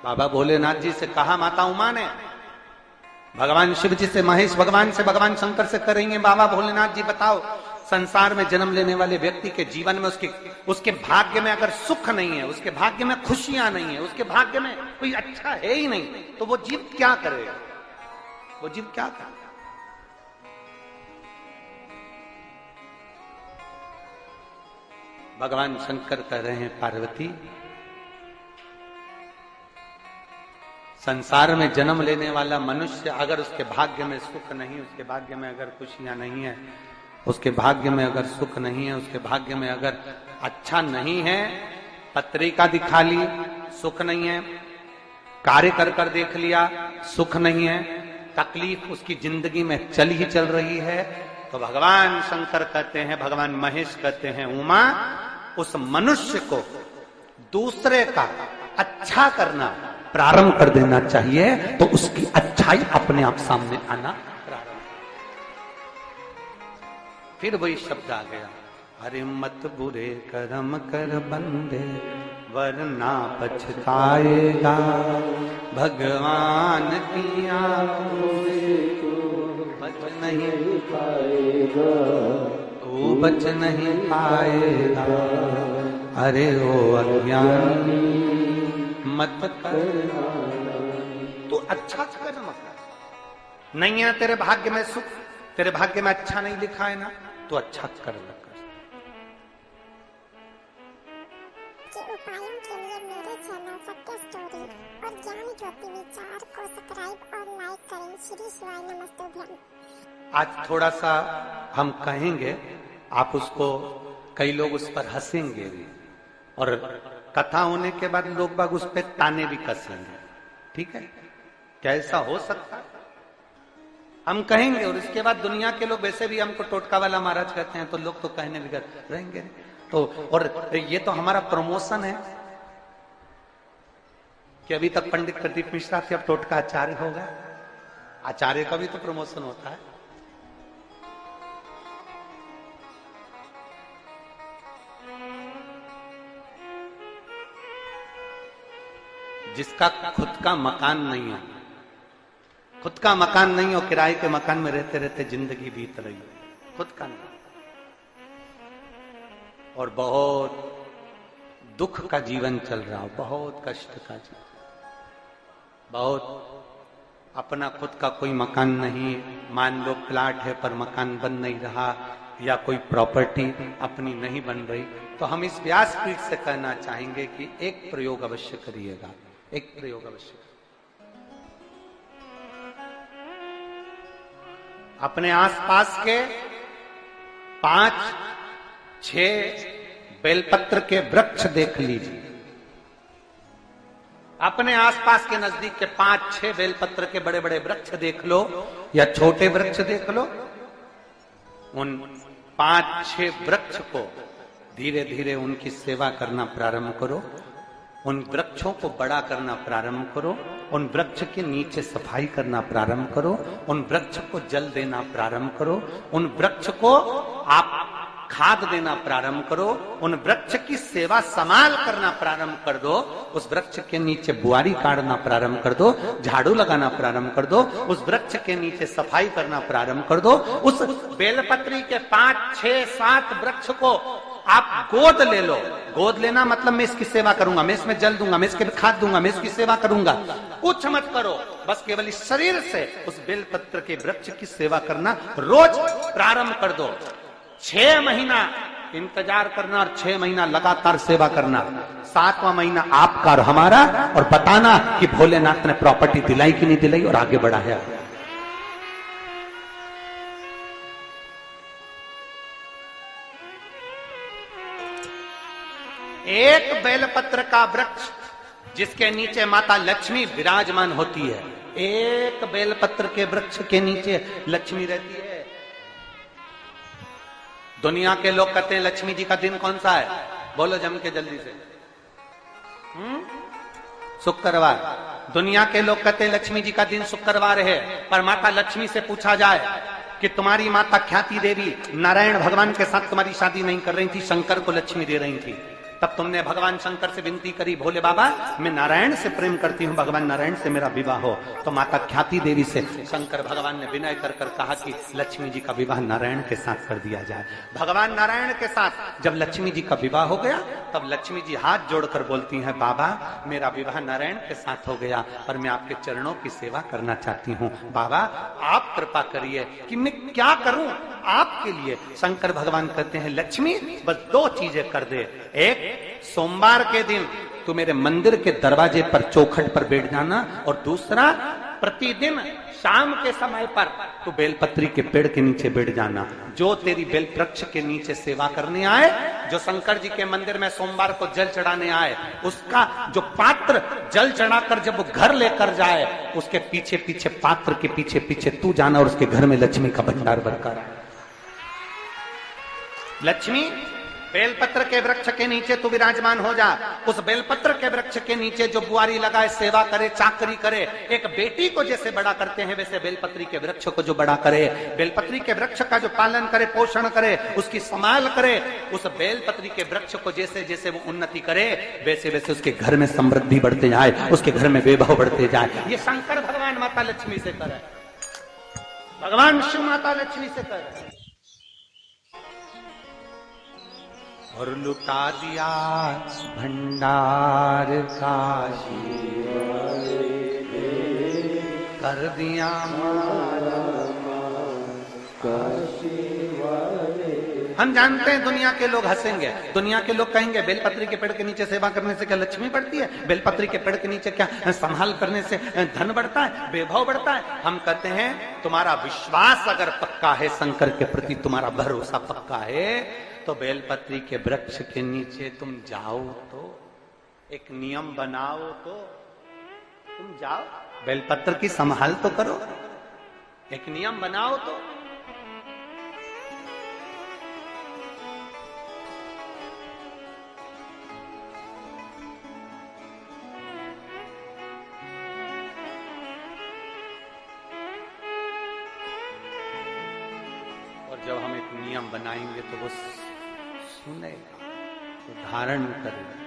बाबा भोलेनाथ जी से कहा माता उमा ने, भगवान शिव जी से, महेश भगवान से, भगवान शंकर से करेंगे, बाबा भोलेनाथ जी बताओ संसार में जन्म लेने वाले व्यक्ति के जीवन में उसके भाग्य में अगर सुख नहीं है, उसके भाग्य में खुशियां नहीं है, उसके भाग्य में कोई अच्छा है ही नहीं, तो वो जीव क्या करेगा? वो जीव क्या करेगा? भगवान शंकर कह रहे हैं पार्वती, संसार में जन्म लेने वाला मनुष्य अगर उसके भाग्य में सुख नहीं, उसके भाग्य में अगर खुशियां नहीं है, उसके भाग्य में अगर सुख नहीं है, उसके भाग्य में अगर अच्छा नहीं है, पत्रिका दिखा ली सुख नहीं है, कार्य कर कर देख लिया सुख नहीं है, तकलीफ उसकी जिंदगी में चल ही चल रही है, तो भगवान शंकर कहते हैं, भगवान महेश कहते हैं, उमा उस मनुष्य को दूसरे का अच्छा करना प्रारंभ कर देना चाहिए, तो उसकी अच्छाई अपने आप सामने आना प्रारंभ। फिर वही शब्द आ गया, अरे मत बुरे कर्म कर बंदे वरना पछताएगा, भगवान की आंखों से बच नहीं पाएगा, वो बच नहीं पाएगा, अरे ओ अज्ञानी मत करना। तू अच्छा कर्म कर, नहीं है तेरे भाग्य में सुख, तेरे भाग्य में अच्छा नहीं लिखा है ना, तो अच्छा कर्म कर। उपायों के लिए मेरे चैनल सत्य स्टोरी और ज्ञान ज्योति विचार को सब्सक्राइब और लाइक करें। श्री शिवाय नमस्तुभ्यम। आज थोड़ा सा हम कहेंगे, आप उसको, कई लोग उस पर हंसेंगे भी, और कथा होने के बाद लोग बाग उस पर ताने भी कसेंगे, ठीक है? क्या ऐसा हो सकता है? हम कहेंगे और इसके बाद दुनिया के लोग, वैसे भी हमको टोटका वाला महाराज कहते हैं, तो लोग तो कहने भी रहेंगे। तो और ये तो हमारा प्रमोशन है कि अभी तक पंडित प्रदीप मिश्रा थे, अब टोटका आचार्य होगा। आचार्य का भी तो प्रमोशन होता है। जिसका खुद का मकान नहीं हो, खुद का मकान नहीं हो, किराए के मकान में रहते रहते जिंदगी बीत रही, खुद का नहीं, और बहुत दुख का जीवन चल रहा हो, बहुत कष्ट का जीवन, बहुत अपना खुद का कोई मकान नहीं, मान लो प्लाट है पर मकान बन नहीं रहा, या कोई प्रॉपर्टी अपनी नहीं बन रही, तो हम इस व्यासपीठ से कहना चाहेंगे कि एक प्रयोग अवश्य करिएगा, एक प्रयोग अवश्य। अपने आसपास के 5-6 बेलपत्र के वृक्ष देख लीजिए, अपने आसपास के नजदीक के 5-6 बेलपत्र के बड़े बड़े वृक्ष देख लो, या छोटे वृक्ष देख लो, उन 5-6 वृक्ष को धीरे धीरे उनकी सेवा करना प्रारंभ करो, उन वृक्षों को बड़ा करना प्रारंभ करो, उन वृक्ष के नीचे सफाई करना प्रारंभ करो, उन वृक्ष को जल देना प्रारंभ करो, उन वृक्ष को आप खाद देना प्रारंभ करो, उन वृक्ष की सेवा संभाल करना प्रारंभ कर दो, उस वृक्ष के नीचे बुआरी काटना प्रारंभ कर दो, झाड़ू लगाना प्रारंभ कर दो, उस वृक्ष के नीचे सफाई करना प्रारंभ कर दो, उस बेलपत्री के 5-6-7 वृक्ष को आप गोद ले लो। गोद लेना मतलब मैं इसकी सेवा करूंगा, मैं इसमें जल दूंगा, मैं इसके खाद दूंगा, मैं इसकी सेवा करूंगा, कुछ मत करो, बस केवल इस शरीर से उस बेलपत्र के वृक्ष की सेवा करना रोज प्रारंभ कर दो। 6 महीना इंतजार करना और 6 महीना लगातार सेवा करना, 7वां महीना आपका और हमारा, और बताना कि भोलेनाथ ने प्रॉपर्टी दिलाई कि नहीं दिलाई और आगे बढ़ा है। एक बेलपत्र का वृक्ष जिसके नीचे माता लक्ष्मी विराजमान होती है, एक बेलपत्र के वृक्ष के नीचे लक्ष्मी रहती है। दुनिया के लोग कहते हैं लक्ष्मी जी का दिन कौन सा है, बोलो जम के जल्दी से। शुक्रवार। दुनिया के लोग कहते हैं लक्ष्मी जी का दिन शुक्रवार है, पर माता लक्ष्मी से पूछा जाए कि तुम्हारी माता ख्याति देवी नारायण भगवान के साथ तुम्हारी शादी नहीं कर रही थी, शंकर को लक्ष्मी दे रही थी, तब तुमने भगवान शंकर से विनती करी, भोले बाबा मैं नारायण से प्रेम करती हूँ, भगवान नारायण से मेरा विवाह हो। तो माता ख्याति देवी से शंकर भगवान ने विनय कर कर कहा कि लक्ष्मी जी का विवाह नारायण के साथ कर दिया जाए। भगवान नारायण के साथ जब लक्ष्मी जी का विवाह हो गया, तब लक्ष्मी जी हाथ जोड़कर बोलती हैं, बाबा मेरा विवाह नारायण के साथ हो गया, पर मैं आपके चरणों की सेवा करना चाहती हूँ। बाबा आप कृपा करिए कि मैं क्या करूं आपके लिए। शंकर भगवान कहते हैं, लक्ष्मी बस दो चीजें कर दे। एक, सोमवार के दिन तू मेरे मंदिर के दरवाजे पर चौखट पर बैठ जाना, और दूसरा, प्रतिदिन शाम के समय पर तू बेलपत्री के पेड़ के नीचे बैठ जाना। जो तेरी बेल वृक्ष के नीचे सेवा करने आए, जो शंकर जी के मंदिर में सोमवार को जल चढ़ाने आए, उसका जो पात्र जल चढ़ाकर जब वो घर लेकर जाए, उसके पीछे पीछे, पात्र के पीछे पीछे तू जाना और उसके घर में लक्ष्मी का भंडार भरकर आए। लक्ष्मी बेलपत्र के वृक्ष के नीचे तू विराजमान हो जा। उस बेलपत्र के वृक्ष के नीचे जो बुआरी लगाए, सेवा करे, चाकरी करे, एक बेटी को जैसे बड़ा करते हैं वैसे बेलपत्री के वृक्ष को जो बड़ा करे, बेलपत्री के वृक्ष का जो पालन करे, पोषण करे, उसकी संभाल करे, उस बेलपत्री के वृक्ष को जैसे जैसे वो उन्नति करे, वैसे वैसे उसके घर में समृद्धि बढ़ते जाए, उसके घर में वैभव बढ़ते जाए। ये शंकर भगवान माता लक्ष्मी से करे, भगवान शिव माता लक्ष्मी से करे। और लुटा दिया भंडार काशी कर दिया हम जानते हैं दुनिया के लोग हंसेंगे, दुनिया के लोग कहेंगे बेलपत्री के पेड़ के नीचे सेवा करने से क्या लक्ष्मी बढ़ती है, बेलपत्री के पेड़ के नीचे क्या संभाल करने से धन बढ़ता है, वैभव बढ़ता है। हम कहते हैं तुम्हारा विश्वास अगर पक्का है, शंकर के प्रति तुम्हारा भरोसा पक्का है, तो बेलपत्री के वृक्ष के नीचे तुम जाओ, तो एक नियम बनाओ, तो तुम जाओ, बेलपत्र की संभाल तो करो, एक नियम बनाओ। तो और जब हम एक नियम बनाएंगे तो वो सुनेगा, तो धारण करेगा।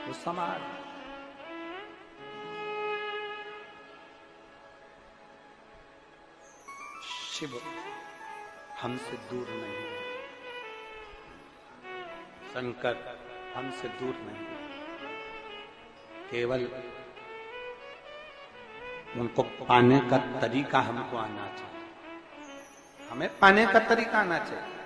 वो समाज शिव हमसे दूर नहीं है, शंकर हमसे दूर नहीं, केवल उनको पाने का तरीका हमको आना चाहिए, हमें पाने का तरीका आना चाहिए।